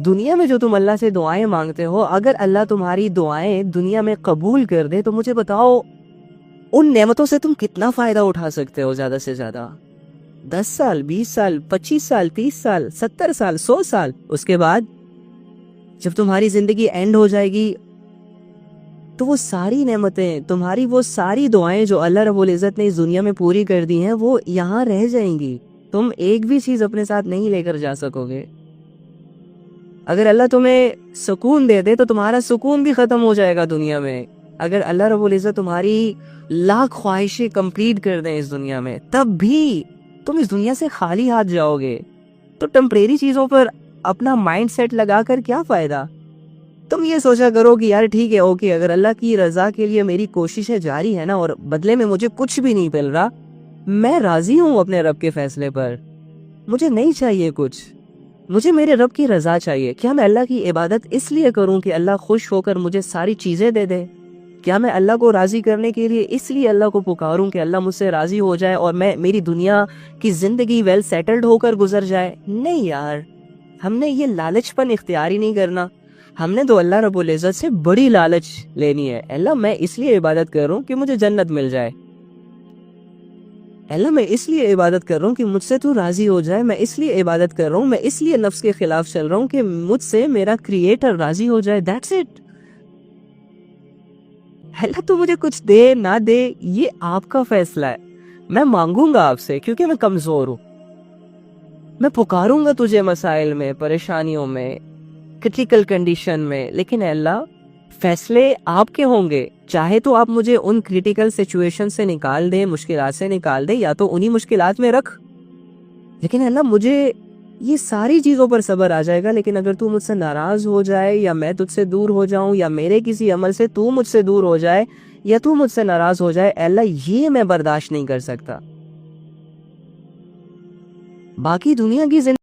دنیا میں جو تم اللہ سے دعائیں مانگتے ہو، اگر اللہ تمہاری دعائیں دنیا میں قبول کر دے تو مجھے بتاؤ ان نعمتوں سے تم کتنا فائدہ اٹھا سکتے ہو زیادہ سے زیادہ؟ 10 سال، 20 سال، 25 سال، 30 سال، 70 سال، 100 سال، اس کے بعد جب تمہاری زندگی اینڈ ہو جائے گی تو وہ ساری نعمتیں، تمہاری وہ ساری دعائیں جو اللہ رب العزت نے اس دنیا میں پوری کر دی ہیں، وہ یہاں رہ جائیں گی. تم ایک بھی چیز اپنے ساتھ نہیں لے کر جا سکو گے. اگر اللہ تمہیں سکون دے دے تو تمہارا سکون بھی ختم ہو جائے گا دنیا میں. اگر اللہ رب العزت تمہاری لاکھ خواہشیں کمپلیٹ کر دیں اس دنیا میں، تب بھی تم اس دنیا سے خالی ہاتھ جاؤ گے. تو ٹمپریری چیزوں پر اپنا مائنڈ سیٹ لگا کر کیا فائدہ؟ تم یہ سوچا کرو کہ یار ٹھیک ہے، اوکے، اگر اللہ کی رضا کے لیے میری کوششیں جاری ہے نا، اور بدلے میں مجھے کچھ بھی نہیں مل رہا، میں راضی ہوں اپنے رب کے فیصلے پر. مجھے نہیں چاہیے کچھ، مجھے میرے رب کی رضا چاہیے. کیا میں اللہ کی عبادت اس لیے کروں کہ اللہ خوش ہو کر مجھے ساری چیزیں دے دے؟ کیا میں اللہ کو راضی کرنے کے لیے اس لیے اللہ کو پکاروں کہ اللہ مجھ سے راضی ہو جائے اور میری دنیا کی زندگی ویل سیٹلڈ ہو کر گزر جائے؟ نہیں یار، ہم نے یہ لالچ پن اختیار ہی نہیں کرنا. ہم نے تو اللہ رب العزت سے بڑی لالچ لینی ہے. اللہ میں اس لیے عبادت کر رہا ہوں کہ مجھے جنت مل جائے. اللہ میں اس لیے عبادت کر رہا ہوں کہ مجھ سے تو راضی ہو جائے. میں اس لیے عبادت کر رہا ہوں، میں اس لیے نفس کے خلاف چل رہا ہوں کہ مجھ سے میرا کریٹر راضی ہو جائے. That's it. اللہ تو مجھے کچھ دے نہ دے یہ آپ کا فیصلہ ہے. میں مانگوں گا آپ سے کیونکہ میں کمزور ہوں. میں پکاروں گا تجھے مسائل میں، پریشانیوں میں، کرٹیکل کنڈیشن میں، لیکن اللہ فیصلے آپ کے ہوں گے. چاہے تو آپ مجھے ان کریٹیکل سچویشن سے نکال دیں، مشکلات سے نکال دیں، یا تو انہی مشکلات میں رکھ. لیکن اللہ مجھے یہ ساری چیزوں پر صبر آ جائے گا، لیکن اگر تو مجھ سے ناراض ہو جائے، یا میں تجھ سے دور ہو جاؤں، یا میرے کسی عمل سے تو مجھ سے دور ہو جائے، یا تو مجھ سے ناراض ہو جائے، اللہ یہ میں برداشت نہیں کر سکتا. باقی دنیا کی زندگی